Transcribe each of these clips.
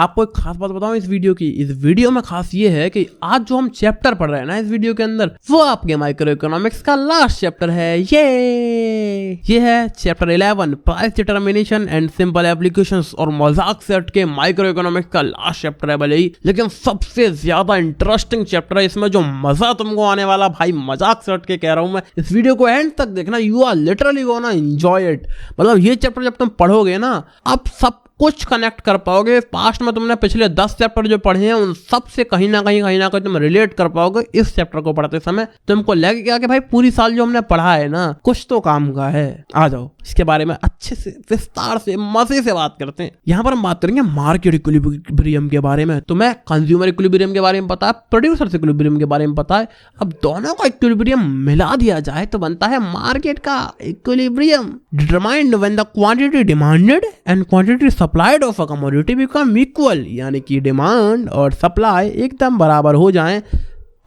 आपको एक खास बात बताऊं इस वीडियो में खास ये है कि आज जो हम चैप्टर पढ़ रहे हैं ना इस वीडियो के अंदर, वो आपके माइक्रो इकोनॉमिक्स का लास्ट चैप्टर है। ये है chapter 11 price determination and simple applications, और मजाक से हट के माइक्रो इकोनॉमिक्स का लास्ट चैप्टर है भले ही, लेकिन सबसे ज्यादा इंटरेस्टिंग चैप्टर है। इसमें जो मजा तुमको आने वाला, भाई मजाक से हट के कह रहा हूं मैं, इस वीडियो को एंड तक देखना, you are literally gonna enjoy it. मतलब ये चैप्टर जब तुम पढ़ोगे ना, अब सब कुछ कनेक्ट कर पाओगे। पास्ट में तुमने पिछले 10 चैप्टर जो पढ़े हैं उन सब से कहीं ना कहीं तुम रिलेट कर पाओगे इस चैप्टर को पढ़ते समय। तुमको लगेगा कि भाई पूरी साल जो हमने पढ़ा है ना, कुछ तो काम का है। आ जाओ इसके बारे में अच्छे से विस्तार से मजे से बात करते हैं। यहाँ पर हम बात करेंगे मार्केट इक्विलिब्रियम के बारे में। तो मैं कंज्यूमर इक्विलिब्रियम के बारे में पता है, प्रोड्यूसर इक्विलिब्रियम के बारे में पता है। अब दोनों का इक्विलिब्रियम मिला दिया जाए तो बनता है मार्केट का equilibrium, determined when the quantity demanded and quantity supplied of a commodity become equal. यानी कि डिमांड और सप्लाई एकदम बराबर हो जाएं,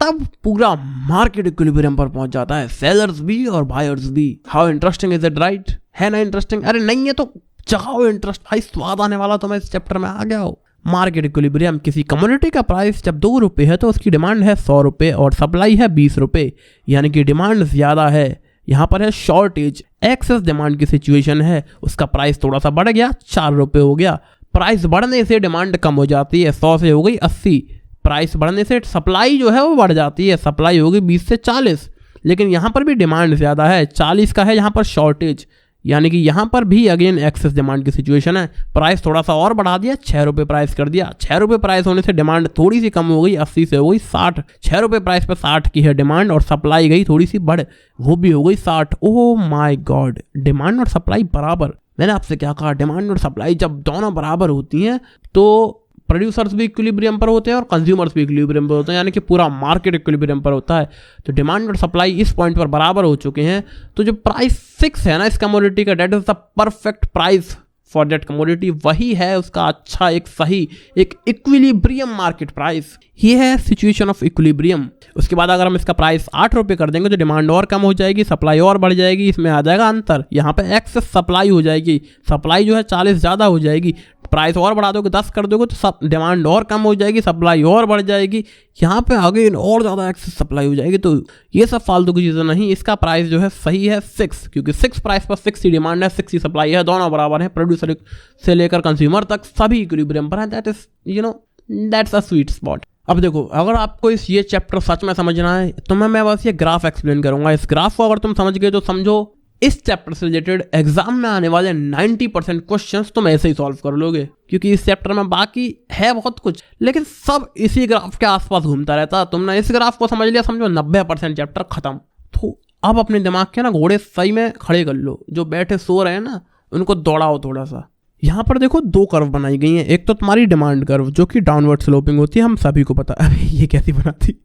तब पूरा मार्केट इक्विलिब्रियम पर पहुंच जाता है, सेलर्स भी और बायर्स भी। How interesting is it, right? है ना इंटरेस्टिंग? अरे नहीं है तो जगाओ इंटरेस्ट, भाई स्वाद आने वाला तो मैं इस चैप्टर में आ गया हो। मार्केट इक्विलिब्रियम, किसी कमोडिटी का प्राइस जब 2 रुपये है तो उसकी डिमांड है 100 रुपये और सप्लाई है 20 रुपये, यानी कि डिमांड ज्यादा है। यहाँ पर है शॉर्टेज, एक्सेस डिमांड की सिचुएशन है, उसका प्राइस थोड़ा सा बढ़ गया, 4 रुपये हो गया। प्राइस बढ़ने से डिमांड कम हो जाती है, 100 से हो गई 80। प्राइस बढ़ने से सप्लाई जो है वो बढ़ जाती है, सप्लाई होगी 20 से 40। लेकिन यहाँ पर भी डिमांड ज़्यादा है, 40 का है यहाँ पर शॉर्टेज, यानी कि यहाँ पर भी अगेन एक्सेस डिमांड की सिचुएशन है। प्राइस थोड़ा सा और बढ़ा दिया, 6 रुपये प्राइस कर दिया। 6 रुपये प्राइस होने से डिमांड थोड़ी सी कम हो गई, 80 से हो गई 60। 6 रुपये प्राइस पे 60 की है डिमांड और सप्लाई गई थोड़ी सी बढ़, वो भी हो गई 60। ओह माय गॉड, डिमांड और सप्लाई बराबर। मैंने आपसे क्या कहा, डिमांड और सप्लाई जब दोनों बराबर होती हैं तो प्रोड्यूसर्स भी इक्विलिब्रियम पर होते हैं और कंज्यूमर्स भी इक्विलिब्रियम पर होते हैं, यानी कि पूरा मार्केट इक्विलिब्रियम पर होता है। तो डिमांड और सप्लाई इस पॉइंट पर बराबर हो चुके हैं, तो जो प्राइस फिक्स है ना इस कमोडिटी का, that is the perfect price for that commodity, वही है उसका अच्छा एक सही एक इक्विलिब्रियम मार्केट प्राइस। ये है सिचुएशन ऑफ इक्विलिब्रियम। उसके बाद अगर हम इसका प्राइस 8 रुपये कर देंगे तो डिमांड और कम हो जाएगी, सप्लाई और बढ़ जाएगी, इसमें आ जाएगा अंतर। यहाँ पे एक्सेस सप्लाई हो जाएगी, सप्लाई जो है 40 ज़्यादा हो जाएगी। प्राइस और बढ़ा दोगे, 10 कर दोगे तो सब डिमांड और कम हो जाएगी, सप्लाई और बढ़ जाएगी। यहाँ पे आगे और ज़्यादा एक्सेस सप्लाई हो जाएगी। तो ये सब फालतू की चीज़ें नहीं, इसका प्राइस जो है सही है 6, क्योंकि 6 प्राइस पर 6 ही डिमांड है, 6 ही सप्लाई है, दोनों बराबर है। प्रोड्यूसर से लेकर कंज्यूमर तक सभी इक्विलिब्रियम पर है। That is that's a sweet spot. अब देखो, अगर आपको ये चैप्टर सच में समझना है तो मैं बस ये ग्राफ एक्सप्लेन करूंगा। इस ग्राफ को अगर तुम समझ गए तो समझो इस चैप्टर से रिलेटेड एग्जाम में आने वाले 90% क्वेश्चंस तुम ऐसे ही सॉल्व कर लोगे, क्योंकि इस चैप्टर में बाकी है बहुत कुछ लेकिन सब इसी ग्राफ के आसपास घूमता रहता। तुमने इस ग्राफ को समझ लिया, समझो 90% चैप्टर खत्म। तो अब अपने दिमाग के ना घोड़े सही में खड़े कर लो, जो बैठे सो रहे हैं ना उनको दौड़ाओ थोड़ा सा। यहाँ पर देखो 2 कर्व बनाई गई हैं। एक तो तुम्हारी डिमांड कर्व जो कि डाउनवर्ड स्लोपिंग होती है, हम सभी को पता है। ये कैसी बनाती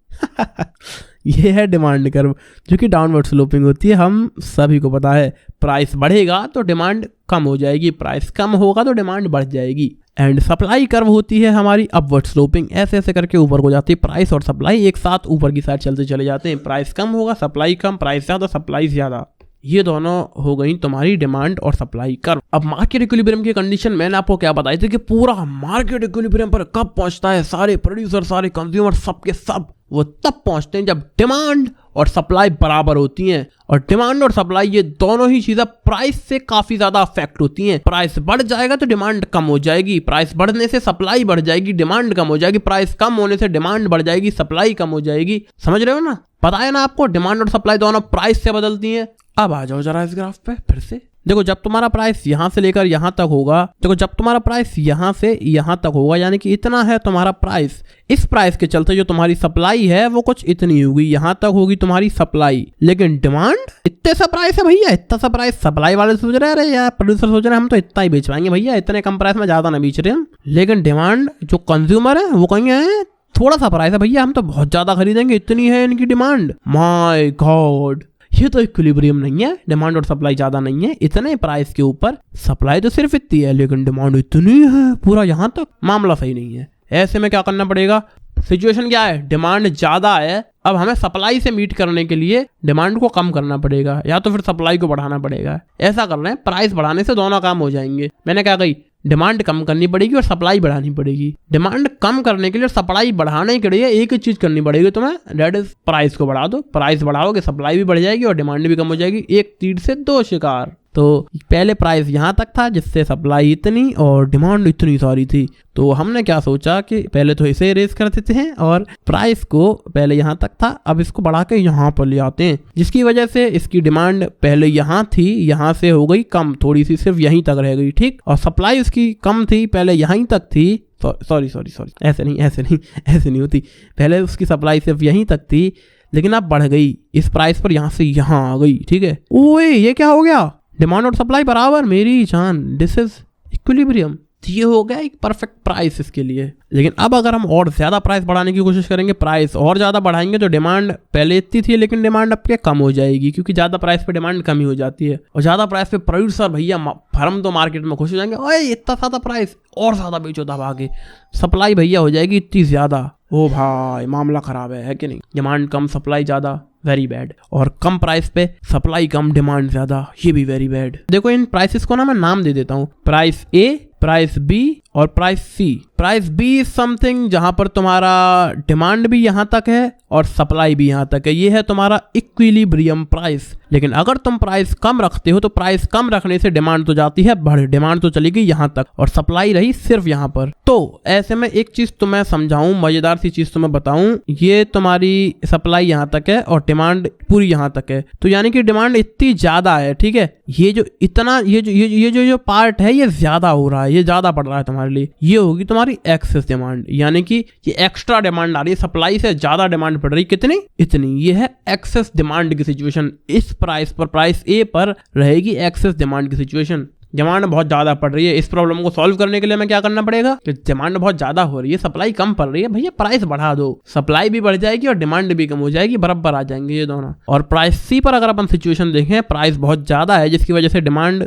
ये है डिमांड कर्व जो कि डाउनवर्ड स्लोपिंग होती है, हम सभी को पता है। प्राइस बढ़ेगा तो डिमांड कम हो जाएगी, प्राइस कम होगा तो डिमांड बढ़ जाएगी। एंड सप्लाई कर्व होती है हमारी अपवर्ड स्लोपिंग, ऐसे ऐसे करके ऊपर को जाती है। प्राइस और सप्लाई एक साथ ऊपर की साइड चलते चले जाते हैं। प्राइस कम होगा, सप्लाई कम, प्राइस ज़्यादा, सप्लाई ज़्यादा। ये दोनों हो गई तुम्हारी डिमांड और सप्लाई कर्व। अब मार्केट इक्विलिब्रियम की कंडीशन मैंने आपको क्या बताई थी कि पूरा मार्केट इक्विलिब्रियम पर कब पहुंचता है, सारे प्रोड्यूसर सारे कंज्यूमर सबके सब वो तब पहुंचते हैं जब डिमांड और सप्लाई बराबर होती हैं। और डिमांड और सप्लाई ये दोनों ही चीजें प्राइस से काफी ज्यादा अफेक्ट होती हैं। प्राइस बढ़ जाएगा तो डिमांड कम हो जाएगी, प्राइस बढ़ने से सप्लाई बढ़ जाएगी, डिमांड कम हो जाएगी, प्राइस कम होने से डिमांड बढ़ जाएगी, सप्लाई कम हो जाएगी। समझ रहे हो ना? पता है ना आपको, डिमांड और सप्लाई दोनों प्राइस से बदलती हैं। अब आ जाओ जरा इस ग्राफ पे फिर से। देखो जब तुम्हारा प्राइस यहां से लेकर यहां तक होगा, देखो जब तुम्हारा प्राइस यहां से यहां तक होगा, यानी कि इतना है तुम्हारा प्राइस। इस प्राइस के चलते जो तुम्हारी सप्लाई है वो कुछ इतनी होगी, यहां तक होगी तुम्हारी सप्लाई। लेकिन डिमांड इतने सा प्राइस है भैया, इतना सा प्राइस। सप्लाई वाले सोच रहे हैं यार, प्रोड्यूसर सोच रहे हैं हम तो इतना ही बेच पाएंगे भैया, इतने कम प्राइस में ज्यादा ना बेच रहे हम। लेकिन डिमांड जो कंज्यूमर है वो कहेंगे थोड़ा सा प्राइस है भैया, हम तो बहुत ज्यादा खरीदेंगे, इतनी है इनकी डिमांड। माय गॉड, ये तो इक्विलिब्रियम नहीं है, डिमांड और सप्लाई ज्यादा नहीं है, इतने प्राइस के ऊपर सप्लाई तो सिर्फ इतनी है लेकिन डिमांड इतनी है, पूरा यहां तक। मामला सही नहीं है। ऐसे में क्या करना पड़ेगा, सिचुएशन क्या है, डिमांड ज्यादा है, अब हमें सप्लाई से मीट करने के लिए डिमांड को कम करना पड़ेगा या तो फिर सप्लाई को बढ़ाना पड़ेगा। ऐसा कर रहे हैं, प्राइस बढ़ाने से दोनों काम हो जाएंगे। मैंने क्या कही, डिमांड कम करनी पड़ेगी और सप्लाई बढ़ानी पड़ेगी। डिमांड कम करने के लिए सप्लाई बढ़ाने के लिए एक ही चीज करनी पड़ेगी तुम्हें, दैट इज प्राइस को बढ़ा दो। प्राइस बढ़ाओगे सप्लाई भी बढ़ जाएगी और डिमांड भी कम हो जाएगी। एक तीर से दो शिकार। तो पहले प्राइस यहाँ तक था जिससे सप्लाई इतनी और डिमांड इतनी सारी थी, तो हमने क्या सोचा कि पहले तो इसे रेस कर देते हैं और प्राइस को पहले यहाँ तक था, अब इसको बढ़ा के यहाँ पर ले आते हैं, जिसकी वजह से इसकी डिमांड पहले यहाँ थी, यहाँ से हो गई कम थोड़ी सी, सिर्फ यहीं तक रह गई, ठीक। और सप्लाई उसकी कम थी, पहले यहीं तक थी, सॉरी ऐसे नहीं होती। पहले उसकी सप्लाई सिर्फ यहीं तक थी, लेकिन अब बढ़ गई इस प्राइस पर, यहाँ से यहाँ आ गई, ठीक है। ओए ये क्या हो गया, डिमांड और सप्लाई बराबर, मेरी जान, दिस इज इक्विलिब्रियम। ये हो गया एक परफेक्ट प्राइस इसके लिए। लेकिन अब अगर हम और ज्यादा प्राइस बढ़ाने की कोशिश करेंगे, प्राइस और ज्यादा बढ़ाएंगे, तो डिमांड पहले इतनी थी लेकिन डिमांड अब के कम हो जाएगी, क्योंकि ज्यादा प्राइस पे डिमांड कम ही हो जाती है। और ज्यादा प्राइस पे प्रोड्यूसर भैया फर्म तो मार्केट में खुश हो जाएंगे, ओए इतना ज्यादा प्राइस और ज्यादा बेचो दबा के। सप्लाई भैया हो जाएगी इतनी ज्यादा, ओ भाई मामला खराब है कि नहीं। डिमांड कम सप्लाई ज्यादा, वेरी बैड। और कम प्राइस पे सप्लाई कम डिमांड ज्यादा, ये भी वेरी बैड। देखो इन प्राइसेस को ना मैं नाम दे देता हूँ, प्राइस ए, प्राइस बी और price C. Price B is something जहां पर तुम्हारा डिमांड भी यहां तक है और सप्लाई भी यहां तक है, ये है तुम्हारा इक्विलिब्रियम प्राइस। लेकिन अगर तुम प्राइस कम रखते हो तो प्राइस कम रखने से डिमांड तो जाती है बढ़, डिमांड तो चली गई यहां तक और सप्लाई रही सिर्फ यहां पर। तो ऐसे में एक चीज तुम्हें समझाऊं, मजेदार सी चीज तुम्हें बताऊं, ये तुम्हारी सप्लाई यहां तक है और डिमांड पूरी यहां तक है, तो यानी कि डिमांड इतनी ज्यादा है, ठीक है। ये जो इतना ये जो पार्ट है ये ज्यादा हो रहा है, ये ज्यादा पड़ रहा है तुम्हारे लिए, ये होगी तुम्हारी एक्सेस डिमांड, यानी कि ये एक्स्ट्रा डिमांड आ रही है, सप्लाई से ज्यादा डिमांड पड़ रही, कितनी, इतनी। ये है एक्सेस डिमांड की सिचुएशन। इस प्राइस पर, प्राइस ए पर रहेगी एक्सेस डिमांड की सिचुएशन। डिमांड बहुत ज्यादा पड़ रही है, इस प्रॉब्लम को सॉल्व करने के लिए हमें क्या करना पड़ेगा कि डिमांड बहुत ज्यादा हो रही है, सप्लाई कम पड़ रही है, भैया प्राइस बढ़ा दो, सप्लाई भी बढ़ जाएगी और डिमांड भी कम हो जाएगी, बराबर आ जाएंगे ये दोनों। और प्राइस सी पर अगर अपन सिचुएशन देखें, प्राइस बहुत ज्यादा है जिसकी वजह से डिमांड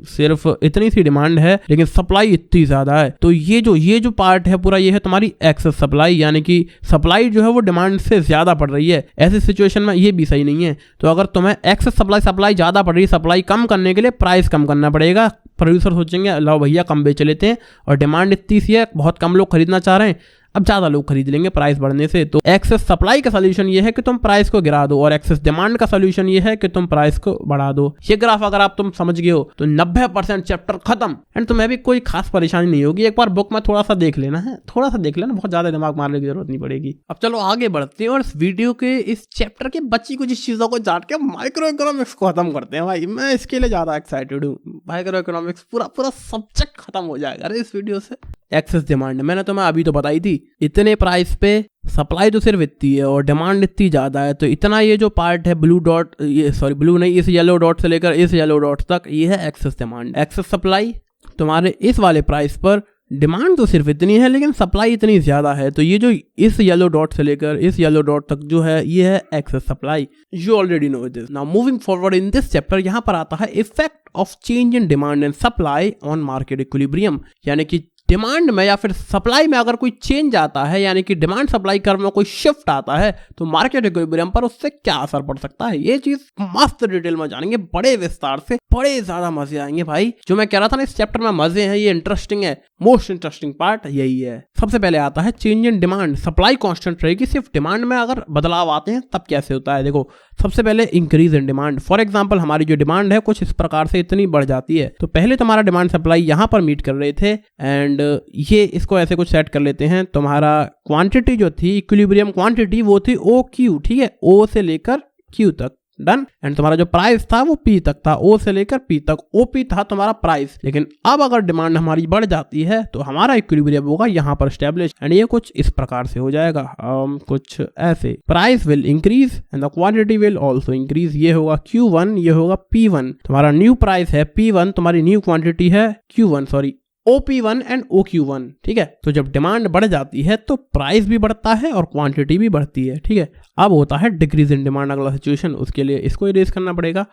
सिर्फ इतनी सी डिमांड है लेकिन सप्लाई इतनी ज्यादा है, तो ये जो पार्ट है पूरा, ये है तुम्हारी एक्सेस सप्लाई, यानी कि सप्लाई जो है वो डिमांड से ज्यादा पड़ रही है। ऐसी सिचुएशन में ये भी सही नहीं है। तो अगर तुम्हें एक्सेस सप्लाई ज्यादा पड़ रही है, सप्लाई कम करने के लिए प्राइस कम करना पड़ेगा। प्रोड्यूसर सोचेंगे लो भैया कम बेच लेते हैं, और डिमांड इतनी सी है, बहुत कम लोग खरीदना चाह रहे हैं, अब ज्यादा लोग खरीद लेंगे प्राइस बढ़ने से। तो एक्सेस सप्लाई का सोल्यूशन ये है कि तुम प्राइस को गिरा दो और एक्सेस डिमांड का सोल्यूशन ये है कि तुम प्राइस को बढ़ा दो। ये ग्राफ अगर आप तुम समझ गए हो तो 90% चैप्टर खत्म, एंड तुम्हें भी कोई खास परेशानी नहीं होगी। एक बार बुक में थोड़ा सा देख लेना है, थोड़ा सा देख लेना, बहुत ज्यादा दिमाग मारने की जरूरत नहीं पड़ेगी। अब चलो आगे बढ़ते हैं और इस वीडियो के इस चैप्टर के बची कुछ चीजों को जान के माइक्रो इकोनॉमिक्स को खत्म करते हैं। भाई मैं इसके लिए ज्यादा एक्साइटेड हूँ, माइक्रो इकोनॉमिक्स पूरा सब्जेक्ट खत्म हो जाएगा अरे इस वीडियो से। एक्सेस डिमांड मैंने तुम्हें अभी तो बताई थी, इतने प्राइस पे सप्लाई तो सिर्फ इतनी है और डिमांड इतनी ज्यादा है, तो इतना ये जो पार्ट है ब्लू डॉट, ये सॉरी ब्लू नहीं, इस येलो डॉट से लेकर इस येलो डॉट तक, ये है एक्सेस डिमांड। एक्सेस सप्लाई तुम्हारे इस वाले प्राइस पर डिमांड तो सिर्फ इतनी है लेकिन सप्लाई इतनी ज्यादा है, तो ये जो इस येलो डॉट से लेकर इस येलो डॉट तक जो है ये है excess supply. You already know this. Now moving forward in this chapter, यहाँ पर आता है effect of change in demand and supply on market equilibrium, यानी कि डिमांड में या फिर सप्लाई में अगर कोई चेंज आता है, यानी कि डिमांड सप्लाई कर्व में कोई शिफ्ट आता है, तो मार्केट इक्विलिब्रियम पर उससे क्या असर पड़ सकता है, ये चीज मस्त डिटेल में जानेंगे, बड़े विस्तार से, बड़े ज्यादा मजे आएंगे भाई। जो मैं कह रहा था ना इस चैप्टर में मजे हैं, ये इंटरेस्टिंग है, मोस्ट इंटरेस्टिंग पार्ट यही है। सबसे पहले आता है change in demand. Supply constant रहेगी, सिर्फ डिमांड में अगर बदलाव आते हैं तब कैसे होता है। देखो सबसे पहले increase in demand. For example हमारी जो डिमांड है कुछ इस प्रकार से इतनी बढ़ जाती है, तो पहले तुम्हारा डिमांड सप्लाई यहां पर मीट कर रहे थे, एंड ये इसको ऐसे कुछ सेट कर लेते हैं। तुम्हारा क्वांटिटी जो थी, इक्विलिब्रियम क्वांटिटी, वो थी ओ क्यू, ठीक है, ओ से लेकर क्यू तक, डन। एंड तुम्हारा जो प्राइस था वो पी तक था, ओ से लेकर पी तक, ओपी था तुम्हारा प्राइस। लेकिन अब अगर डिमांड हमारी बढ़ जाती है तो हमारा इक्विलिब्रियम होगा यहाँ पर स्टैब्लिश, एंड ये कुछ इस प्रकार से हो जाएगा, कुछ ऐसे, price will increase and the quantity will also increase. ये होगा Q1, ये होगा P1। तुम्हारा न्यू प्राइस है P1, तुम्हारी न्यू क्वांटिटी है Q1, sorry OP1 and OQ1, ठीक है। तो जब डिमांड बढ़ जाती है तो प्राइस भी बढ़ता है और क्वांटिटी भी बढ़ती है, ठीक है। अब होता है डिक्रीज इन डिमांड, अगला सिचुएशन, उसके लिए इसको इरेज करना पड़ेगा।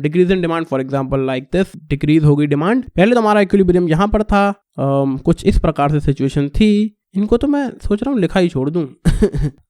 Decrease in demand for example like this, decrease होगी डिमांड, पहले तो हमारा इक्विलिब्रियम यहाँ पर था, कुछ इस प्रकार से सिचुएशन थी। इनको तो मैं सोच रहा हूँ लिखा ही छोड़ दूं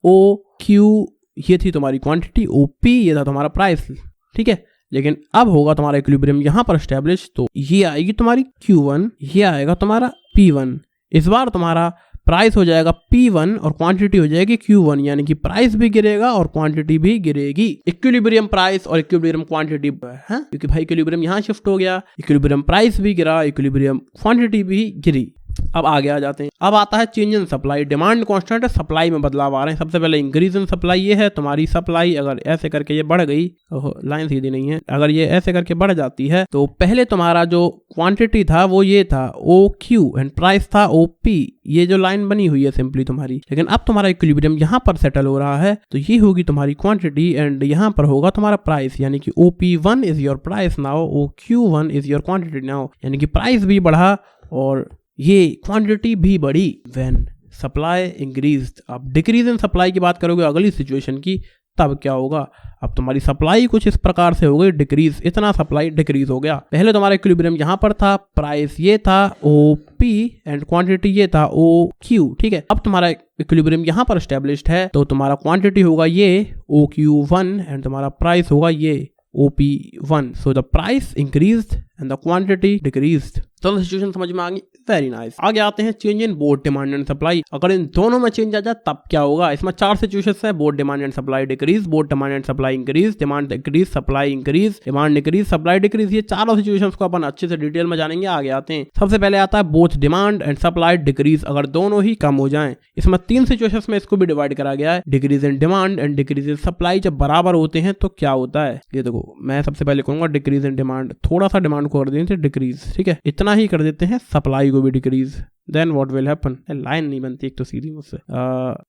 OQ ये थी तुम्हारी क्वांटिटी, OP ये था तुम्हारा प्राइस, ठीक है। लेकिन अब होगा तुम्हारा इक्विलिब्रियम यहाँ पर एस्टेब्लिश, तो ये आएगी तुम्हारी Q1, ये आएगा तुम्हारा P1। इस बार तुम्हारा प्राइस हो जाएगा P1 और क्वांटिटी हो जाएगी Q1, यानी कि प्राइस भी गिरेगा और क्वांटिटी भी गिरेगी। इक्विलिब्रियम प्राइस और इक्विलिब्रियम क्वांटिटी है, क्योंकि भाई इक्विलिब्रियम यहाँ शिफ्ट हो गया, इक्विलिब्रियम प्राइस भी गिरा, इक्विलिब्रियम क्वांटिटी भी गिरी। अब आगे आ जाते हैं। अब आता है change in supply. Demand constant है, सप्लाई में बदलाव आ रहे हैं। सबसे पहले इंक्रीज इन सप्लाई ये है तुम्हारी सप्लाई अगर ऐसे करके ये बढ़ गई, लाइन सीधी नहीं है, अगर ये ऐसे करके बढ़ जाती है तो पहले तुम्हारा जो क्वांटिटी था वो ये था OQ एंड प्राइस था OP, ये जो लाइन बनी हुई है सिंपली तुम्हारी। लेकिन अब तुम्हारा इक्विलिब्रियम यहाँ पर सेटल हो रहा है, तो ये होगी तुम्हारी क्वांटिटी एंड यहाँ पर होगा तुम्हारा प्राइस, यानी कि OP1 is your price now, OQ1 is your quantity now, यानी कि प्राइस भी बढ़ा और ये क्वांटिटी भी बढ़ी। When supply increased. अब डिक्रीज इन सप्लाई की बात करोगे अगली सिचुएशन की, तब क्या होगा? अब तुम्हारी सप्लाई कुछ इस प्रकार से हो गई डिक्रीज, इतना सप्लाई डिक्रीज हो गया। पहले तुम्हारा इक्विलिब्रियम यहाँ पर था, प्राइस ये था OP एंड क्वांटिटी ये था OQ, ठीक है। अब तुम्हारा इक्विलिब्रियम यहाँ पर एस्टेब्लिश्ड है, तो तुम्हारा क्वांटिटी होगा ये OQ1 एंड तुम्हारा प्राइस होगा ये OP1। So the price increased and the quantity decreased. तो सिचुएशन समझ में आ गई, वेरी नाइस। आगे आते हैं change in both demand and supply. अगर इन दोनों में चेंज आ जाए तब क्या होगा? इसमें 4 सिचुएशंस है, both demand and supply decrease, both demand and supply increase, demand decrease, supply increase, demand decrease, supply decrease. ये चारों सिचुएशंस को अपन अच्छे से डिटेल में जानेंगे। आगे आते हैं, सबसे पहले आता है both demand and supply decrease. अगर दोनों ही कम हो जाएं, इसमें 3 सिचुएशंस में इसको भी डिवाइड करा गया है, decrease in demand and decrease in supply. जब बराबर होते हैं तो क्या होता है? ये देखो, मैं सबसे पहले कहूंगा डिक्रीज इन डिमांड, थोड़ा सा डिमांड को कर देते हैं डिक्रीज, ठीक है, इतना ही कर देते हैं, सप्लाई को भी decrease. Then what will happen? Line नहीं बनती एक तो सीधी मुझसे।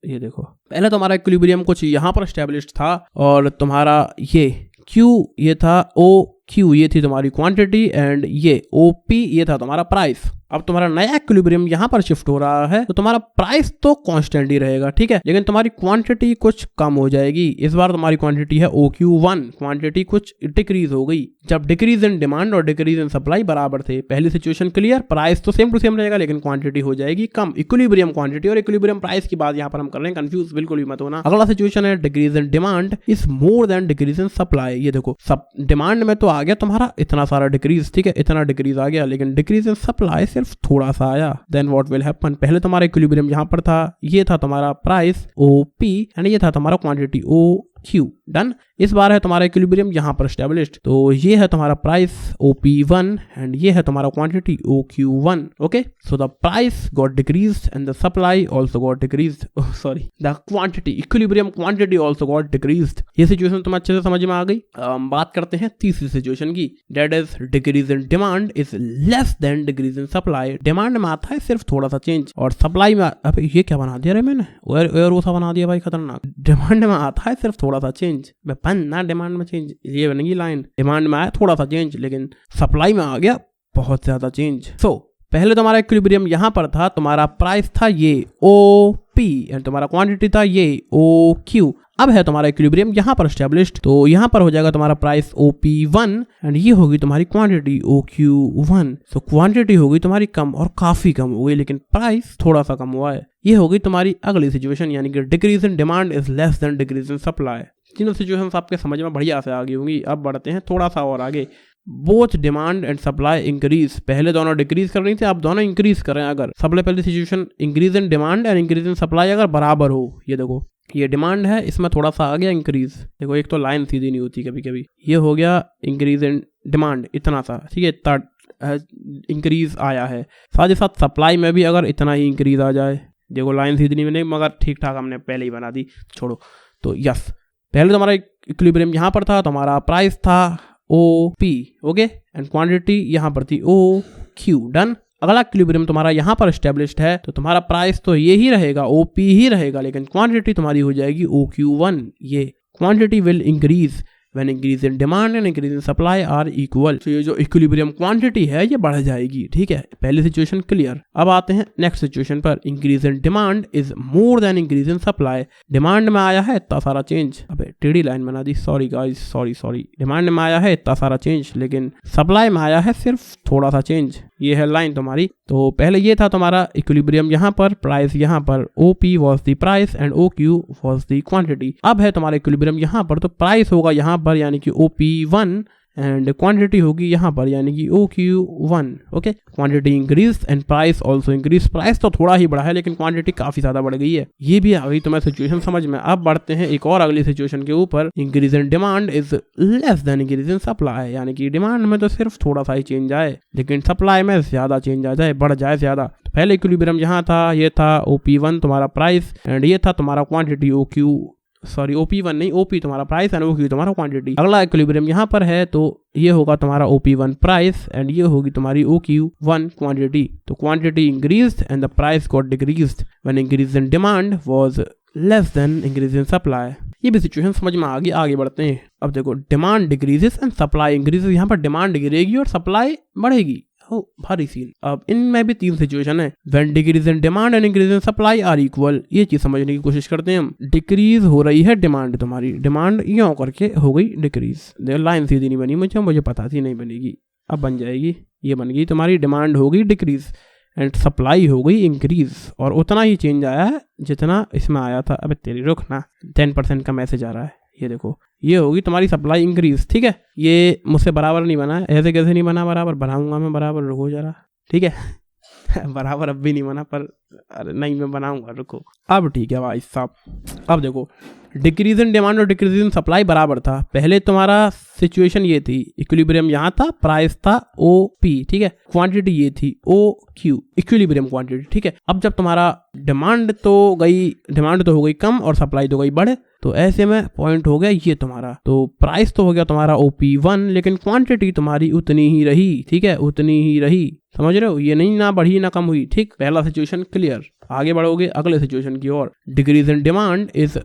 ये देखो, पहले तुम्हारा इक्विलिब्रियम कुछ यहाँ पर एस्टेब्लिश्ड था और तुम्हारा ये Q ये था, OQ ये थी तुम्हारी क्वांटिटी एंड ये OP ये था तुम्हारा प्राइस। अब तुम्हारा नया इक्विलिब्रियम यहाँ पर शिफ्ट हो रहा है, तो तुम्हारा प्राइस तो कांस्टेंट ही रहेगा, ठीक है, लेकिन तुम्हारी क्वांटिटी कुछ कम हो जाएगी। इस बार तुम्हारी क्वांटिटी है OQ1, क्वांटिटी कुछ डिक्रीज हो गई। जब डिक्रीज इन डिमांड और डिक्रीज इन सप्लाई बराबर थे, पहली सिचुएशन क्लियर, प्राइस तो सेम टू सेम रहेगा लेकिन क्वांटिटी हो जाएगी कम। इक्विलिब्रियम क्वांटिटी और इक्विलिब्रियम प्राइस की बात यहाँ पर हम कर रहे हैं, कंफ्यूज बिल्कुल भी मत होना। अगला सिचुएशन है decrease in demand is more then decrease in supply. ये देखो, सब डिमांड में तो आ गया तुम्हारा इतना सारा डिक्रीज, ठीक है, इतना डिक्रीज आ गया, लेकिन डिक्रीज इन सप्लाई सिर्फ थोड़ा सा आया। Then what will happen? पहले तुम्हारा इक्विलिब्रियम यहाँ पर था, ये था तुम्हारा प्राइस OP एंड ये था तुम्हारा क्वांटिटी OQ। डन। इस बार है तुम्हारा इक्विलिब्रियम यहाँ पर एस्टेब्लिश्ड, तो ये है तुम्हारा प्राइस OP1 एंड ये है तुम्हारा quantity OQ1। Okay, so the price got decreased and the supply also got decreased, sorry the quantity, equilibrium quantity also got decreased. ये सिचुएशन तुम्हें अच्छे से समझ में आ गई। बात करते हैं तीसरी सिचुएशन की, that is decrease in demand is less than decrease in supply. Demand में आता है सिर्फ थोड़ा सा चेंज और सप्लाई में, अबे ये क्या बना दिया रे मैंने, और सा बना दिया भाई, खतरनाक। डिमांड में आता है सिर्फ थोड़ा सा चेंज, ना डिमांड में चेंज, ये बनेगी लाइन। डिमांड में आया थोड़ा सा चेंज लेकिन सप्लाई में आ गया बहुत ज्यादा चेंज। सो पहले तुम्हारा इक्विलिब्रियम यहां पर था, तुम्हारा प्राइस था ये OP एंड तुम्हारा क्वांटिटी था ये OQ। अब है तुम्हारा इक्विलिब्रियम यहाँ पर एस्टेब्लिश्ड, तो यहाँ पर हो जाएगा तुम्हारा प्राइस OP1 एंड ये होगी तुम्हारी क्वांटिटी OQ1। सो क्वांटिटी होगी तुम्हारी कम और काफी कम हो गई, लेकिन प्राइस थोड़ा सा कम हुआ है। ये होगी तुम्हारी अगली सिचुएशन, यानी कि decrease in demand is less than decrease in supply. तीनों सिचुएशन आपके समझ में बढ़िया से आ गई होंगी। अब बढ़ते हैं थोड़ा सा और आगे। Both demand and supply increase, पहले दोनों डिक्रीज कर रही थी, अब दोनों इंक्रीज कर रहे हैं। अगर सबसे पहली situation increase in demand and increase in supply अगर बराबर हो, ये देखो ये डिमांड है, इसमें थोड़ा सा आ गया इंक्रीज। देखो एक तो लाइन सीधी नहीं होती कभी कभी, ये हो गया इंक्रीज इन डिमांड इतना सा, ठीक है, इतना इंक्रीज आया है। साथ ही साथ सप्लाई में भी अगर इतना ही इंक्रीज आ जाए, देखो लाइन सीधी नहीं बनी मगर ठीक ठाक हमने पहले ही बना दी, छोड़ो। तो यस, पहले तुम्हारा इक्विलिब्रियम यहाँ पर था, तुम्हारा प्राइस था OP, ओके, एंड क्वांटिटी यहाँ पर थी OQ। डन। अगला इक्विलिब्रियम तुम्हारा यहाँ पर एस्टेब्लिश्ड है, तो तुम्हारा प्राइस तो ये ही रहेगा, OP ही रहेगा, लेकिन क्वांटिटी तुम्हारी हो जाएगी OQ1। ये quantity will increase when increase in demand and increase in supply are equal। तो ये जो इक्विलिब्रियम क्वांटिटी है ये बढ़ जाएगी, ठीक है। पहली सिचुएशन क्लियर। अब आते हैं नेक्स्ट सिचुएशन पर। Increase in demand is more than increase in supply. Demand में आया है इतना सारा चेंज, अबे टेढ़ी लाइन बना दी, सॉरी गाइस, सॉरी। डिमांड में आया है इतना सारा चेंज, लेकिन सप्लाई में आया है सिर्फ थोड़ा सा चेंज। ये है लाइन तुम्हारी। तो पहले ये था तुम्हारा इक्विलिब्रियम यहाँ पर, प्राइस यहाँ पर, OP was the price and OQ was the quantity. अब है तुम्हारा इक्विलिब्रियम यहाँ पर, तो प्राइस होगा यहाँ पर, यानी कि OP1 एंड क्वांटिटी होगी यहाँ पर यानी कि OQ1। Okay, quantity increase and price also increase. Price तो थोड़ा ही बढ़ा है लेकिन क्वांटिटी काफी ज्यादा बढ़ गई है। ये भी आ गई तुम्हें सिचुएशन समझ में। अब बढ़ते हैं एक और अगली सिचुएशन के ऊपर। Increase in demand is less then increase in supply, यानी कि डिमांड में तो सिर्फ थोड़ा सा ही चेंज आए लेकिन सप्लाई में ज्यादा चेंज आ जाए, बढ़ जाए ज्यादा। तो पहले इक्विलिब्रियम यहाँ था, ये था OP1 तुम्हारा प्राइस एंड ये था तुम्हारा क्वांटिटी OP1 नहीं, OP तुम्हारा प्राइस एंड OQ तुम्हारा क्वांटिटी। अगला इक्विलिब्रियम यहाँ पर है तो ये होगा तुम्हारा OP1 प्राइस एंड ये होगी तुम्हारी OQ1 क्वांटिटी। तो quantity increased and the price got decreased when increase in demand was less than increase in supply. ये भी सिचुएशन समझ में आ गई। आगे बढ़ते हैं। अब देखो, demand decreases and supply increases. यहाँ पर डिमांड गिरेगी और सप्लाई बढ़ेगी। भारी सीन। अब इनमें भी 3 सिचुएशन है। When decrease in demand and increase in supply are equal. ये चीज समझने की कोशिश करते हैं हम। डिक्रीज हो रही है डिमांड, तुम्हारी डिमांड यूं करके हो गई डिक्रीज। देखो लाइन सीधी नहीं बनी, मुझे पता थी नहीं बनेगी, अब बन जाएगी। ये बन गई तुम्हारी डिमांड हो गई डिक्रीज एंड सप्लाई हो गई इंक्रीज, और उतना ही चेंज आया है जितना इसमें आया था। अब तेरी रुक ना, 10% का मैसेज आ रहा है। ये देखो, ये होगी तुम्हारी सप्लाई इंक्रीज। ठीक है, ये मुझसे बराबर नहीं बना है। ऐसे कैसे नहीं बना बराबर? बनाऊंगा मैं बराबर, रुको जरा। ठीक है बराबर अब भी नहीं बना, पर अरे नहीं मैं बनाऊंगा, रुको। अब ठीक है भाई साहब। अब देखो, डिक्रीज इन डिमांड और डिक्रीज इन सप्लाई बराबर था। पहले तुम्हारा सिचुएशन ये थी, इक्विलिब्रियम यहाँ था, प्राइस था OP, ठीक है, क्वांटिटी ये थी OQ, इक्विलिब्रियम क्वांटिटी। ठीक है, अब जब तुम्हारा डिमांड तो हो गई कम और सप्लाई तो गई बढ़े, तो ऐसे में पॉइंट हो गया ये तुम्हारा। तो प्राइस तो हो गया तुम्हारा OP1 लेकिन क्वांटिटी तुम्हारी उतनी ही रही। ठीक है, उतनी ही रही, समझ रहे हो? ये नहीं ना बढ़ी ना कम हुई। ठीक, पहला सिचुएशन क्लियर। आगे बढ़ोगे अगले सिचुएशन की ओर। Decrease in demand is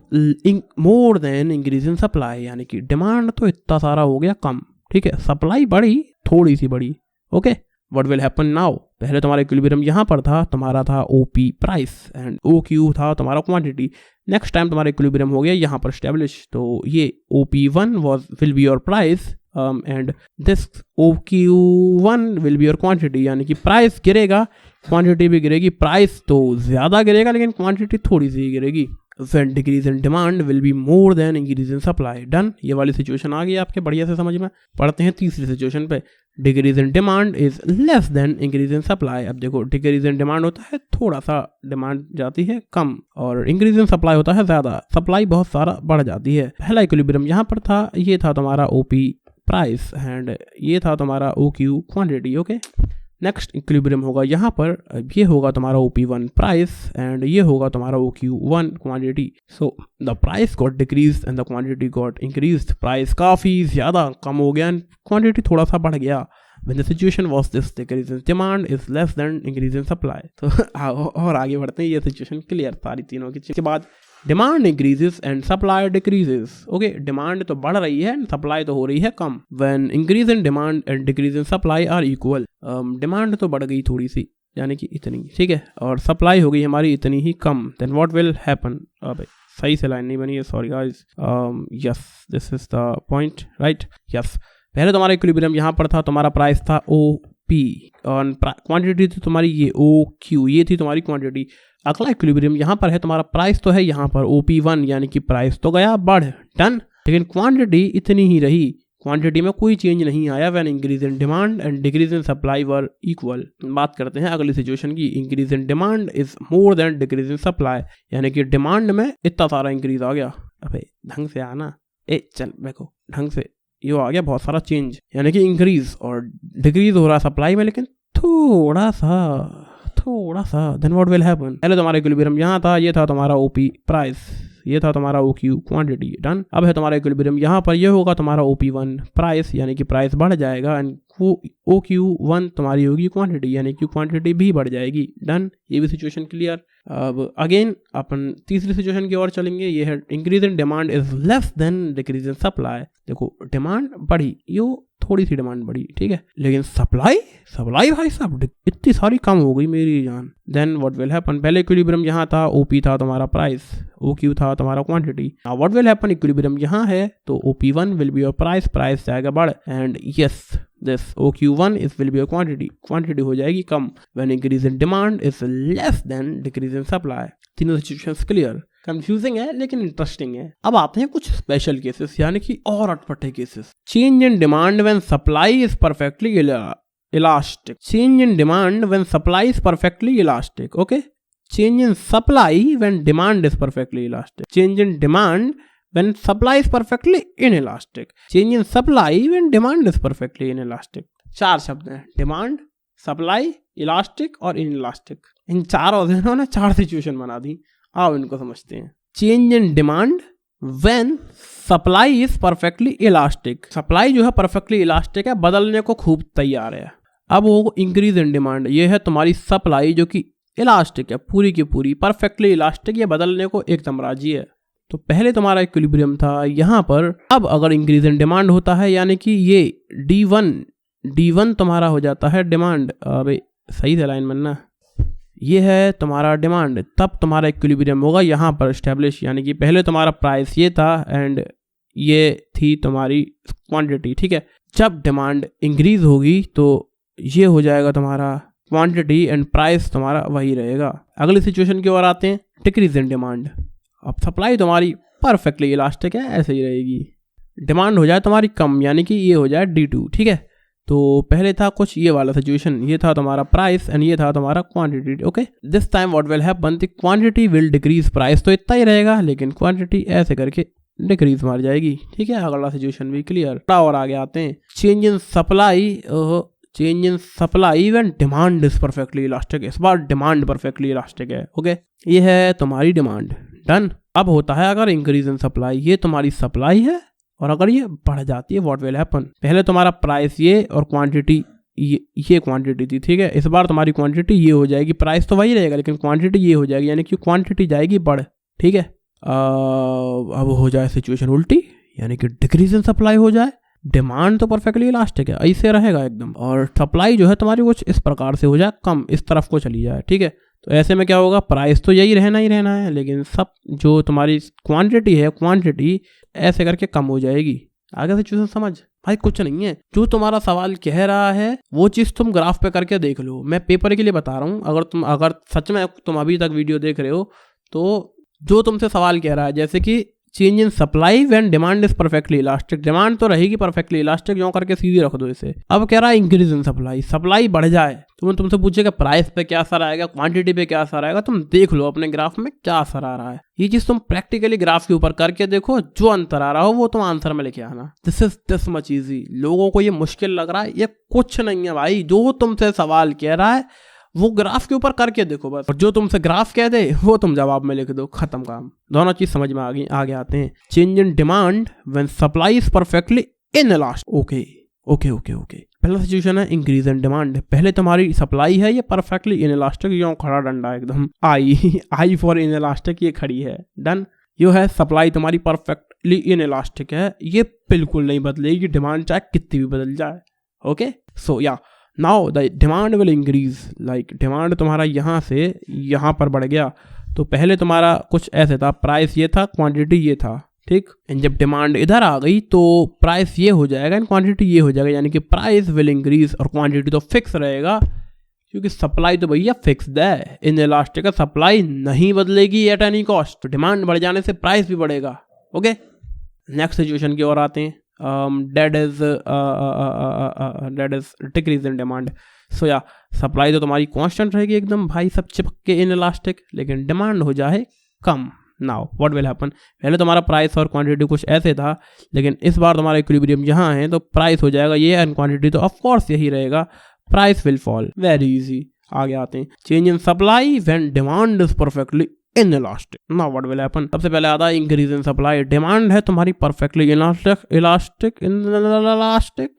more than increase in supply, यानी कि डिमांड तो इतना सारा हो गया कम, ठीक है, सप्लाई बढ़ी थोड़ी सी बढ़ी। Okay, what will happen now? पहले तुम्हारा इक्विलिब्रियम यहाँ पर था, तुम्हारा था OP प्राइस एंड OQ था तुम्हारा क्वांटिटी। नेक्स्ट टाइम तुम्हारा इक्विलिब्रियम हो गया यहाँ पर स्टैब्लिश, तो ये OP1 will be your price and this OQ1 will be your quantity, यानी कि प्राइस गिरेगा, क्वांटिटी भी गिरेगी। प्राइस तो ज्यादा गिरेगा लेकिन क्वांटिटी थोड़ी सी गिरेगी। When decrease in demand will be more than increase in supply. Done। ये वाली सिचुएशन आ गई आपके बढ़िया से समझ में। पढ़ते हैं तीसरी सिचुएशन पे। Decrease in demand is less than increase in supply। अब देखो, decrease in demand होता है थोड़ा सा, डिमांड जाती है कम, और increase in supply होता है ज्यादा, सप्लाई बहुत सारा बढ़ जाती है। पहला इक्विलिब्रियम यहाँ पर था, ये था तुम्हारा OP प्राइस एंड ये था तुम्हारा OQ quantity. Okay, next equilibrium होगा यहाँ पर, ये होगा तुम्हारा OP1 प्राइस एंड ये होगा तुम्हारा OQ1 quantity. So the price got decrease and the quantity got increased. Price काफी ज्यादा कम हो गया एंड क्वांटिटी थोड़ा सा बढ़ गया। When the situation was this, decrease in demand is less than increase in supply। तो और आगे बढ़ते हैं। ये सिचुएशन क्लियर सारी तीनों की। के बाद demand increases and supply decreases. Okay, demand तो बढ़ रही है एंड सप्लाई तो हो रही है कम। When increase in demand and decrease in supply are equal. Demand तो बढ़ गई थोड़ी सी, यानी कि इतनी, ठीक है, और सप्लाई हो गई हमारी इतनी ही कम। Then what will happen? अब सही से लाइन नहीं बनी है, sorry guys. Yes, this is the point, right? Yes, पहले तुम्हारा इक्विलिब्रियम यहाँ पर था, तुम्हारा प्राइस था OP और क्वांटिटी थी तुम्हारी ये OQ, ये थी तुम्हारी क्वांटिटी। अगला इक्विलिब्रियम यहाँ पर है, तुम्हारा प्राइस तो है यहाँ पर OP1, यानी कि प्राइस तो गया बढ़, डन, लेकिन क्वांटिटी इतनी ही रही, क्वांटिटी में कोई चेंज नहीं आया। When increase in demand and decrease in supply were equal. बात करते हैं अगली सिचुएशन की। Increase in demand is more then decrease in supply, यानी कि डिमांड में इतना सारा इंक्रीज आ गया। अबे ढंग से आना, चल देखो ढंग से, ये आ गया बहुत सारा चेंज, यानी कि इंक्रीज और डिक्रीज हो रहा सप्लाई में लेकिन थोड़ा सा। Then what will happen? पहले तुम्हारा इक्विलिब्रियम यहाँ था, ये था तुम्हारा OP प्राइस, ये था तुम्हारा OQ क्वांटिटी, डन। अब है तुम्हारा इक्विलिब्रियम यहाँ पर, ये होगा तुम्हारा OP1 प्राइस, यानी कि प्राइस बढ़ जाएगा एंड OQ1 तुम्हारी होगी क्वांटिटी, यानी कि क्वांटिटी भी बढ़ जाएगी, डन। ये भी सिचुएशन क्लियर। अब अगेन अपन तीसरी सिचुएशन की ओर चलेंगे। ये है increase in demand is less than decrease in supply. देखो, डिमांड बढ़ी, यो थोड़ी सी डिमांड बढ़ी, ठीक है, लेकिन सप्लाई भाई साहब इतनी सारी कम हो गई मेरी जान। Then what will happen? पहले इक्विलिब्रियम यहाँ था, OP था तुम्हारा प्राइस, OQ था तुम्हारा quantity. Now what will happen? Equilibrium यहाँ है तो OP1 will be your price जाएगा बढ़, and yes this OQ1 is will be your quantity हो जाएगी कम। When increase in demand is less than decrease in supply. तीनों सिचुएशंस क्लियर। कंफ्यूजिंग है लेकिन इंटरेस्टिंग है। अब आते हैं कुछ स्पेशल केसेस यानी कि और अटपटे cases. Change in demand when supply is perfectly elastic. Change in demand when supply is perfectly elastic. Okay, change in supply when demand is perfectly elastic. Change in demand when supply is perfectly inelastic. Change in supply when demand is perfectly inelastic. 4 शब्द हैं, demand, supply, elastic और inelastic. इन चारों से इन्होंने 4 situation बना दी। आओ इनको समझते हैं। Change in demand when supply is perfectly elastic. Supply जो है परफेक्टली इलास्टिक है, बदलने को खूब तैयार है। अब वो इंक्रीज इन डिमांड, ये है तुम्हारी सप्लाई जो कि इलास्टिक है, पूरी की पूरी परफेक्टली इलास्टिक, ये बदलने को एकदम राजी है। तो पहले तुम्हारा इक्विलिब्रियम था यहाँ पर, अब अगर इंक्रीज इन डिमांड होता है यानी कि ये D1 तुम्हारा हो जाता है डिमांड। अबे सही से लाइन बनना, ये है तुम्हारा डिमांड, तब तुम्हारा इक्विलिब्रियम होगा यहाँ पर एस्टेब्लिश। यानी कि पहले तुम्हारा प्राइस ये था एंड ये थी तुम्हारी क्वांटिटी, ठीक है। जब डिमांड इंक्रीज होगी तो ये हो जाएगा तुम्हारा क्वांटिटी एंड प्राइस तुम्हारा वही रहेगा। अगली सिचुएशन की ओर आते हैं, डिक्रीज इन डिमांड। अब सप्लाई तुम्हारी परफेक्टली इलास्टिक है, ऐसे ही रहेगी। डिमांड हो जाए तुम्हारी कम यानी कि ये हो जाए D2, ठीक है। तो पहले था कुछ ये वाला सिचुएशन, ये था तुम्हारा प्राइस एंड ये था तुम्हारा quantity. Okay, this time what will happen, the quantity will decrease. Price तो इतना ही रहेगा लेकिन क्वांटिटी ऐसे करके डिक्रीज मार जाएगी, ठीक है। अगला सिचुएशन भी क्लियर। और आगे आते हैं, change in supply. Change in supply when demand is perfectly elastic. इस बार डिमांड परफेक्टली इलास्टिक है। ओके, ये है तुम्हारी डिमांड, डन। अब होता है अगर इंक्रीज इन सप्लाई, ये तुम्हारी सप्लाई है और अगर ये बढ़ जाती है व्हाट विल हैपन। पहले तुम्हारा प्राइस ये और क्वांटिटी ये क्वांटिटी थी, ठीक है। इस बार तुम्हारी क्वांटिटी ये हो जाएगी, प्राइस तो वही रहेगा लेकिन क्वांटिटी ये हो जाएगी, यानी कि क्वांटिटी जाएगी बढ़, ठीक है। अब हो जाए सिचुएशन उल्टी, यानी कि डिक्रीज इन सप्लाई हो जाए। डिमांड तो परफेक्टली इलास्टिक है, ऐसे रहेगा एकदम, और सप्लाई जो है तुम्हारी कुछ इस प्रकार से हो जाए, कम इस तरफ को चली जाए, ठीक है। तो ऐसे में क्या होगा, प्राइस तो यही रहना ही रहना है लेकिन सब जो तुम्हारी क्वांटिटी है, क्वांटिटी ऐसे करके कम हो जाएगी। आगे सिचुएशन समझ भाई, कुछ नहीं है। जो तुम्हारा सवाल कह रहा है वो चीज़ तुम ग्राफ पे करके देख लो। मैं पेपर के लिए बता रहा हूँ, अगर सच में तुम अभी तक वीडियो देख रहे हो तो जो तुमसे सवाल कह रहा है, जैसे कि change in supply when demand is perfectly elastic. Demand तो रहेगी परफेक्टली इलास्टिक, यूं करके सीधी रख दो इसे। अब कह रहा है इंक्रीज इन सप्लाई, सप्लाई बढ़ जाए तो तुमसे पूछेगा प्राइस पे क्या असर आएगा, क्वांटिटी पे क्या असर आएगा। तुम देख लो अपने ग्राफ में क्या असर आ रहा है। ये चीज तुम प्रैक्टिकली ग्राफ के ऊपर करके देखो, जो अंतर आ रहा हो वो तुम आंसर में लेके आना। This much easy. लोगों को ये मुश्किल लग रहा है, ये कुछ नहीं है भाई। जो तुमसे सवाल कह रहा है वो ग्राफ के ऊपर करके देखो बस, और जो तुमसे ग्राफ कह दे वो तुम जवाब में लिख दो, खत्म काम। दोनों चीज समझ में आगे आते हैं। Change in demand when supply is perfectly inelastic. Okay. पहला सिचुएशन है इंक्रीज इन डिमांड। पहले तुम्हारी सप्लाई है ये परफेक्टली इनइलास्टिक, यो खड़ा डंडा एकदम आई फॉर इनइलास्टिक, ये खड़ी है, डन। यो है सप्लाई तुम्हारी परफेक्टली इनइलास्टिक है, ये बिल्कुल नहीं बदलेगी, डिमांड चाहे कितनी भी बदल जाए। ओके, सो या now the demand will increase. Like demand तुम्हारा यहाँ से यहाँ पर बढ़ गया, तो पहले तुम्हारा कुछ ऐसे था, प्राइस ये था, क्वांटिटी ये था, ठीक। एंड जब डिमांड इधर आ गई तो प्राइस ये हो जाएगा एंड क्वांटिटी ये हो जाएगा, यानी कि प्राइस विल इंक्रीज और क्वांटिटी तो फिक्स रहेगा क्योंकि सप्लाई तो भैया फिक्स्ड है। इन इलास्टिक का सप्लाई नहीं बदलेगी एट एनी कॉस्ट, तो डिमांड बढ़ जाने से प्राइस भी बढ़ेगा। ओके, नेक्स्ट सिचुएशन की ओर आते हैं। that is decrease in demand। सो या सप्लाई तो तुम्हारी कांस्टेंट रहेगी एकदम भाई, सब चिपक के इनइलास्टिक, लेकिन डिमांड हो जाए कम। नाउ व्हाट विल हैपन, पहले तुम्हारा प्राइस और क्वांटिटी कुछ ऐसे था लेकिन इस बार तुम्हारा इक्विलिब्रियम यहाँ है तो प्राइस हो जाएगा ये एंड क्वांटिटी तो ऑफ कोर्स यही रहेगा, price will fall. Very easy. आगे आते हैं, change in supply when demand is perfectly inelastic. Now what will happen, सबसे पहले आता है इंक्रीज इन सप्लाई। डिमांड है तुम्हारी perfectly elastic,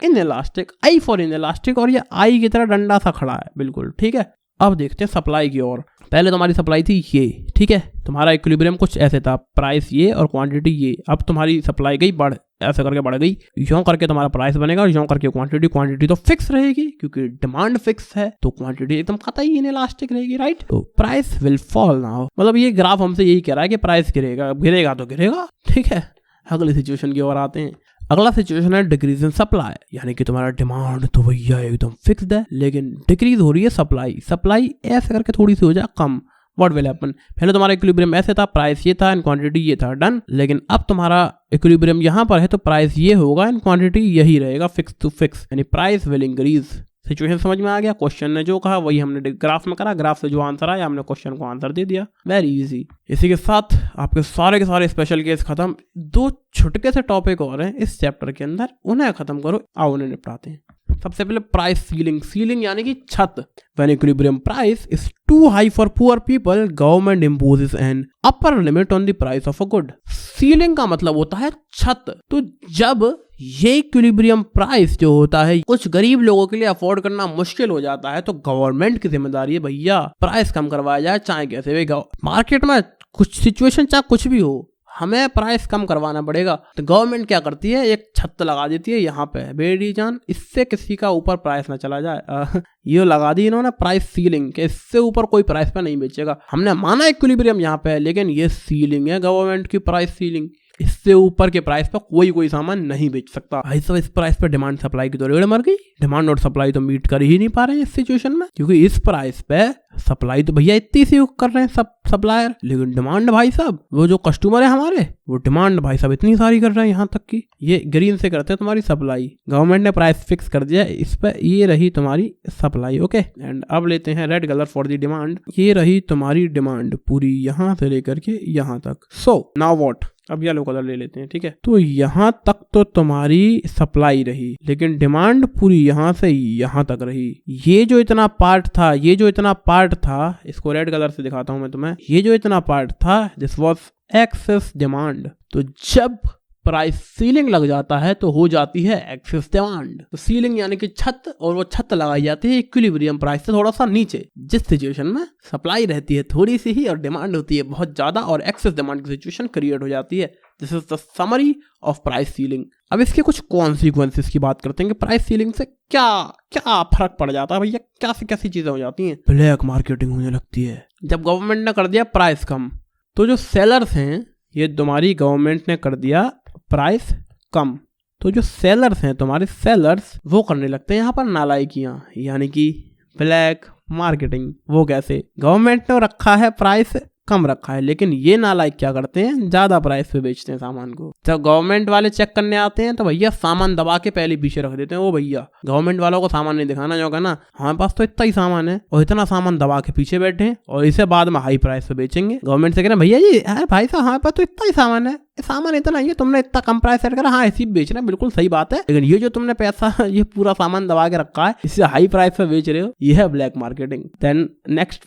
inelastic, I for inelastic, और ये आई की तरह डंडा सा खड़ा है बिल्कुल, ठीक है। अब देखते हैं सप्लाई की ओर। पहले तुम्हारी सप्लाई थी ये, ठीक है, तुम्हारा इक्विलिब्रियम कुछ ऐसे था, प्राइस ये और क्वांटिटी ये। अब तुम्हारी सप्लाई गई बढ़, ऐसे करके बढ़ गई, यूं करके तुम्हारा प्राइस बनेगा और यूं करके क्वांटिटी तो फिक्स रहेगी क्योंकि डिमांड फिक्स है, तो क्वांटिटी एकदम कतई इनइलास्टिक रहेगी, राइट। तो प्राइस विल फॉल नाउ, मतलब ये ग्राफ हमसे यही कह रहा है कि प्राइस गिरेगा तो गिरेगा, ठीक है। अगली सिचुएशन की ओर आते हैं। अगला सिचुएशन है डिक्रीज इन सप्लाई, यानी कि तुम्हारा डिमांड तो भैया एकदम फिक्स्ड है लेकिन डिक्रीज हो रही है सप्लाई ऐसे करके थोड़ी सी हो जाए कम, व्हाट विल हैपन, पहले तुम्हारा इक्विलिब्रियम ऐसे था, प्राइस ये था एंड क्वांटिटी ये था, डन। लेकिन अब तुम्हारा इक्विलिब्रियम यहाँ पर है तो प्राइस ये होगा एंड क्वांटिटी यही रहेगा, फिक्स टू फिक्स, यानी प्राइस विल इंक्रीज। सिचुएशन समझ में आ गया? क्वेश्चन ने जो कहा वही हमने ग्राफ में करा, ग्राफ से जो आंसर आया हमने क्वेश्चन को आंसर दे दिया, वेरी इजी। इसी के साथ आपके के सारे स्पेशल केस खत्म। 2 छुटके से टॉपिक और हैं इस चैप्टर के अंदर, उन्हें खत्म करो, आओ उन्हें निपटाते हैं। सबसे पहले प्राइस सीलिंग, सीलिंग यानी कि छत। When equilibrium price is too high for poor people, government imposes an upper limit on the price of a good. Ceiling का मतलब होता है छत। तो जब ये इक्विलिब्रियम प्राइस जो होता है कुछ गरीब लोगों के लिए अफोर्ड करना मुश्किल हो जाता है, तो गवर्नमेंट की जिम्मेदारी है भैया प्राइस कम करवाया जाए, चाहे कैसे भी। मार्केट में कुछ सिचुएशन चाहे कुछ भी हो, हमें प्राइस कम करवाना पड़ेगा। तो गवर्नमेंट क्या करती है, एक छत लगा देती है यहाँ पे, बेटी जान इससे किसी का ऊपर प्राइस ना चला जाए। ये लगा दी इन्होंने प्राइस सीलिंग के, इससे ऊपर कोई प्राइस पे नहीं बेचेगा। हमने माना इक्विलिब्रियम यहाँ पे है, लेकिन ये सीलिंग है गवर्नमेंट की, प्राइस सीलिंग। इससे ऊपर के प्राइस पर कोई सामान नहीं बेच सकता। भाई साहब इस प्राइस पे डिमांड सप्लाई की तो रेड़ मर गई। डिमांड और सप्लाई तो मीट कर ही नहीं पा रहे हैं इस सिचुएशन में, क्योंकि इस प्राइस पे सप्लाई तो भैया इतनी सी कर रहे हैं सब सप्लायर, लेकिन डिमांड भाई साहब वो जो कस्टमर है हमारे, वो डिमांड भाई साहब इतनी सारी कर रहे हैं, यहाँ तक कि ये ग्रीन से करते हैं तुम्हारी सप्लाई। गवर्नमेंट ने प्राइस फिक्स कर दिया इस पे, ये रही तुम्हारी सप्लाई, ओके। एंड अब लेते हैं red colour for the demand. ये रही तुम्हारी डिमांड पूरी यहाँ से लेकर के यहाँ तक। सो नाउ व्हाट, अब येलो कलर ले लेते हैं, ठीक है। तो यहाँ तक तो तुम्हारी सप्लाई रही, लेकिन डिमांड पूरी यहाँ से यहाँ तक रही। ये जो इतना पार्ट था, इसको रेड कलर से दिखाता हूं मैं तुम्हें। ये जो इतना पार्ट था, दिस वाज एक्सेस डिमांड। तो जब प्राइस सीलिंग लग जाता है तो हो जाती है एक्सेस डिमांड। तो सीलिंग यानी कि छत, और वो छत लगाई जाती है इक्विलिब्रियम प्राइस से थोड़ा सा नीचे, जिस सिचुएशन में सप्लाई रहती है थोड़ी सी ही और डिमांड होती है बहुत ज्यादा, और एक्सेस डिमांड की सिचुएशन क्रिएट हो जाती है। This is the summary of price ceiling. अब इसके कुछ कॉन्सिक्वेंसेस की बात करते हैं कि प्राइस सीलिंग से क्या क्या फर्क पड़ जाता है भैया, कैसी कैसी चीजें हो जाती हैं। ब्लैक मार्केटिंग होने लगती है। जब गवर्नमेंट ने कर दिया प्राइस कम, तो जो सेलर्स हैं, ये तुम्हारी गवर्नमेंट ने कर दिया प्राइस कम, तो जो सेलर्स हैं तुम्हारे सेलर्स, वो करने लगते हैं यहाँ पर नालायकियां, यानी कि ब्लैक मार्केटिंग। वो कैसे, गवर्नमेंट ने रखा है प्राइस कम रखा है, लेकिन ये नालायक क्या करते हैं, ज्यादा प्राइस पे बेचते हैं सामान को। जब गवर्नमेंट वाले चेक करने आते हैं तो भैया सामान दबा के पहले पीछे रख देते हैं। वो भैया गवर्नमेंट वालों को सामान नहीं दिखाना, जो है ना हमारे पास तो इतना ही सामान है, और इतना सामान दबा के पीछे बैठे हैं और इसे बाद में हाई प्राइस पे बेचेंगे। गवर्नमेंट से कह रहे हैं भैया जी यार भाई साहब हमारे पास तो इतना ही सामान है, सामान इतना ही है, तुमने इतना कम प्राइस सेट करा, हाँ ऐसी बेच रहे हैं, बिल्कुल सही बात है, लेकिन ये जो तुमने पैसा ये पूरा सामान दबा के रखा है, इससे हाई प्राइस पे बेच रहे हो, ये है black marketing. Then next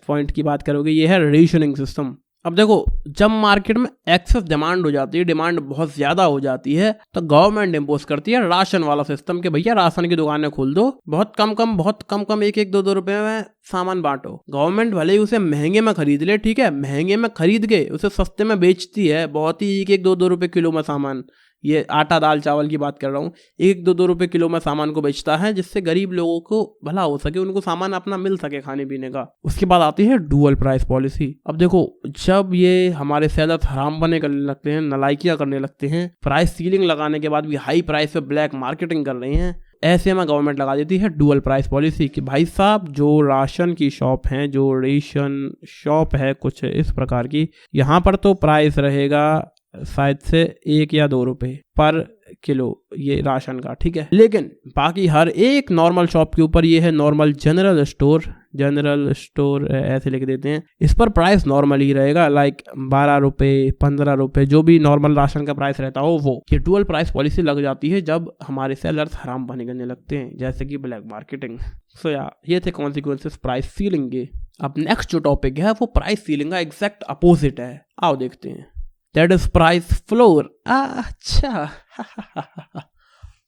point की बात करोगे, ये है रेशनिंग सिस्टम। अब देखो, जब मार्केट में एक्सेस डिमांड हो जाती है, डिमांड बहुत ज्यादा हो जाती है, तो गवर्नमेंट इम्पोज करती है राशन वाला सिस्टम, कि भैया राशन की दुकानें खोल दो, बहुत कम 1-1, 2-2 रुपए में सामान बांटो। गवर्नमेंट भले ही उसे महंगे में खरीद ले, ठीक है, महंगे में खरीद के उसे सस्ते में बेचती है, बहुत ही 1-2 रुपए किलो में सामान, ये आटा दाल चावल की बात कर रहा हूँ, 1-2 रुपए किलो में सामान को बेचता है, जिससे गरीब लोगों को भला हो सके, उनको सामान अपना मिल सके खाने पीने का। उसके बाद आती है डुअल प्राइस पॉलिसी। अब देखो, जब ये हमारे सेलर्स हराम बने करने लगते हैं, नालायकियां करने लगते हैं, प्राइस सीलिंग लगाने के बाद भी हाई प्राइस पे ब्लैक मार्केटिंग कर रहे हैं, ऐसे में गवर्नमेंट लगा देती है डुअल प्राइस पॉलिसी, कि भाई साहब जो राशन की शॉप है, जो रेशन शॉप है कुछ इस प्रकार की, यहाँ पर तो प्राइस रहेगा शायद से 1 या 2 रुपए पर किलो ये राशन का, ठीक है, लेकिन बाकी हर एक नॉर्मल शॉप के ऊपर, ये है नॉर्मल जनरल स्टोर ऐसे लिख देते हैं, इस पर प्राइस नॉर्मल ही रहेगा, लाइक 12 रुपए 15 रुपए, जो भी नॉर्मल राशन का प्राइस रहता हो वो। ये डुअल प्राइस पॉलिसी लग जाती है जब हमारे सेलर्स हराम बने करने लगते हैं, जैसे कि ब्लैक मार्केटिंग। सो ये थे कॉन्सिक्वेंसेस प्राइस सीलिंग के। अब नेक्स्ट जो टॉपिक है वो प्राइस सीलिंग का एग्जैक्ट अपोजिट है, आओ देखते हैं। That is price floor. अच्छा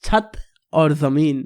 छत और जमीन,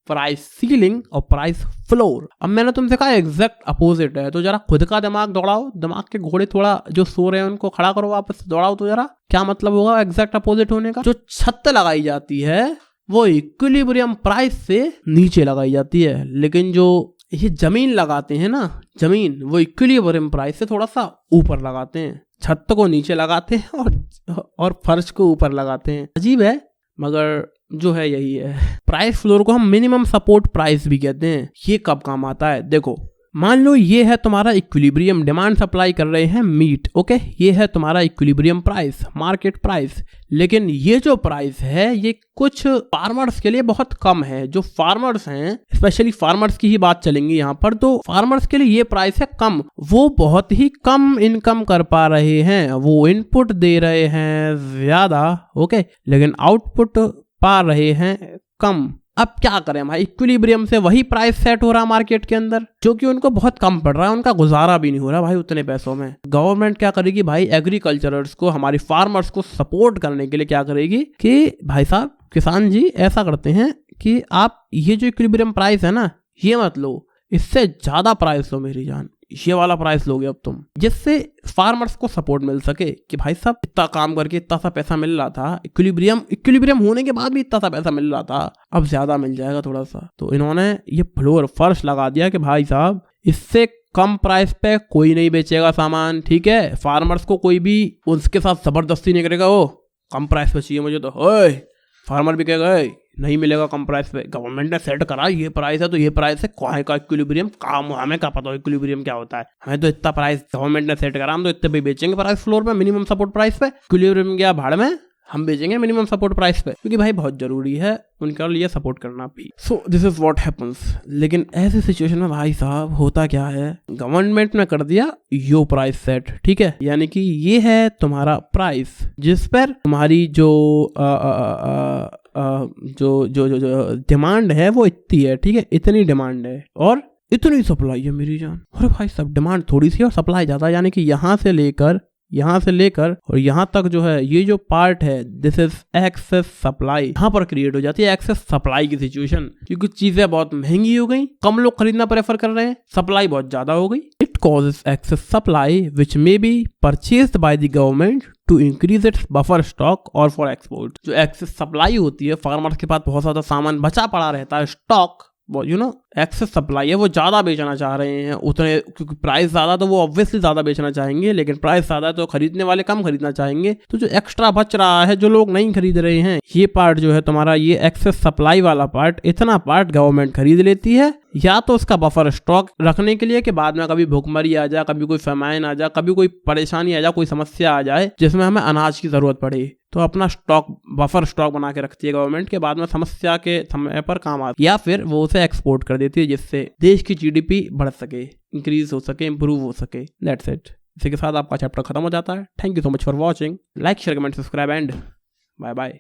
प्राइस सीलिंग और प्राइस फ्लोर। अब मैंने तुमसे कहा एग्जैक्ट अपोजिट है, तो जरा खुद का दिमाग दौड़ाओ, दिमाग के घोड़े थोड़ा जो सो रहे हैं उनको खड़ा करो, वापस दौड़ाओ तो जरा, क्या मतलब होगा एग्जैक्ट अपोजिट होने का। जो छत लगाई जाती है वो इक्विलिब्रियम प्राइस से नीचे लगाई जाती है, लेकिन जो ये जमीन लगाते हैं ना, जमीन, वो इक्विलिब्रियम प्राइस से थोड़ा सा ऊपर लगाते हैं। छत को नीचे लगाते हैं और फर्श को ऊपर लगाते हैं। अजीब है, मगर जो है यही है। प्राइस फ्लोर को हम मिनिमम सपोर्ट प्राइस भी कहते हैं। ये कब काम आता है, देखो मान लो ये है तुम्हारा इक्विलिब्रियम, डिमांड सप्लाई कर रहे हैं मीट, ओके, ये है तुम्हारा इक्विलिब्रियम प्राइस, मार्केट प्राइस। लेकिन ये जो प्राइस है ये कुछ फार्मर्स के लिए बहुत कम है। जो फार्मर्स हैं, स्पेशली फार्मर्स की ही बात चलेंगी यहाँ पर, तो फार्मर्स के लिए ये प्राइस है कम। वो बहुत ही कम इनकम कर पा रहे हैं, वो इनपुट दे रहे हैं ज्यादा, ओके, लेकिन आउटपुट पा रहे हैं कम। अब क्या करें भाई, इक्विलिब्रियम से वही प्राइस सेट हो रहा मार्केट के अंदर जो कि उनको बहुत कम पड़ रहा है, उनका गुजारा भी नहीं हो रहा भाई उतने पैसों में। गवर्नमेंट क्या करेगी भाई, एग्रीकल्चरर्स को, हमारी फार्मर्स को सपोर्ट करने के लिए क्या करेगी कि भाई साहब किसान जी ऐसा करते हैं कि आप ये जो इक्विलिब्रियम प्राइस है ना ये मत लो, इससे ज्यादा प्राइस लो मेरी जान, ये वाला प्राइस लोगे अब तुम, जिससे फार्मर्स को सपोर्ट मिल सके कि भाई साहब इतना काम करके इतना सा पैसा मिल रहा था, इक्विलिब्रियम होने के बाद भी इतना सा पैसा मिल रहा था, अब ज्यादा मिल जाएगा थोड़ा सा। तो इन्होंने ये फ्लोर फर्श लगा दिया कि भाई साहब इससे कम प्राइस पे कोई नहीं बेचेगा सामान, ठीक है। फार्मर्स को कोई भी उसके साथ जबरदस्ती नहीं करेगा, वो कम प्राइस पे चाहिए मुझे, तो फार्मर भी कहेगा नहीं मिलेगा कम प्राइस पे, गवर्नमेंट ने सेट करा ये प्राइस है तो ये प्राइस है, कहाँ का इक्विलिब्रियम, काम हमें क्या पता इक्विलिब्रियम क्या होता है, हमें तो इतना प्राइस गवर्नमेंट ने सेट करा, हम तो इतने पे बेचेंगे प्राइस फ्लोर पे, मिनिमम सपोर्ट प्राइस पे। इक्विलिब्रियम गया भाड़ में, हम बेचेंगे मिनिमम सपोर्ट प्राइस पे, क्योंकि भाई बहुत जरूरी है उनके लिए सपोर्ट करना भी। So this is what happens. लेकिन ऐसी सिचुएशन में भाई साहब होता क्या है, गवर्नमेंट ने कर दिया यो प्राइस सेट, ठीक है, यानी कि ये है तुम्हारा प्राइस जिस पर तुम्हारी जो डिमांड है वो इतनी है, ठीक है, इतनी डिमांड है और इतनी सप्लाई है मेरी जान। अरे भाई सब डिमांड थोड़ी सी और सप्लाई ज्यादा, यानी कि यहाँ से लेकर और यहाँ तक जो है ये जो पार्ट है दिस इज एक्सेस सप्लाई, यहाँ पर क्रिएट हो जाती है एक्सेस सप्लाई की सिचुएशन, क्योंकि चीजें बहुत महंगी हो गई, कम लोग खरीदना प्रेफर कर रहे हैं, सप्लाई बहुत ज्यादा हो गई। It causes excess supply which may be purchased by the government to increase its buffer stock और फॉर एक्सपोर्ट। जो एक्सेस सप्लाई होती है, फार्मर्स के पास बहुत ज्यादा सामान बचा पड़ा रहता है, स्टॉक, एक्सेस सप्लाई है, वो ज्यादा बेचना चाह रहे हैं उतने, क्योंकि प्राइस ज्यादा तो वो ऑब्वियसली ज्यादा बेचना चाहेंगे, लेकिन प्राइस ज्यादा तो खरीदने वाले कम खरीदना चाहेंगे। तो जो एक्स्ट्रा बच रहा है, जो लोग नहीं खरीद रहे हैं, ये पार्ट जो है तुम्हारा, ये एक्सेस सप्लाई वाला पार्ट, इतना पार्ट गवर्नमेंट खरीद लेती है, या तो उसका बफर स्टॉक रखने के लिए कि बाद में कभी भूखमरी आ जाए, कभी कोई फेमाइन आ जाए, कभी कोई परेशानी आ जाए, कोई समस्या आ जाए जिसमें हमें अनाज की जरूरत पड़े, तो अपना स्टॉक, बफर स्टॉक बना के रखती है गवर्नमेंट, के बाद में समस्या के समय पर काम आती है, या फिर वो उसे एक्सपोर्ट कर देती है जिससे देश की जीडीपी बढ़ सके, इंक्रीज हो सके, इंप्रूव हो सके। That's it. इसी के साथ आपका चैप्टर खत्म हो जाता है। Thank you so much for watching. Like share comment subscribe and bye bye.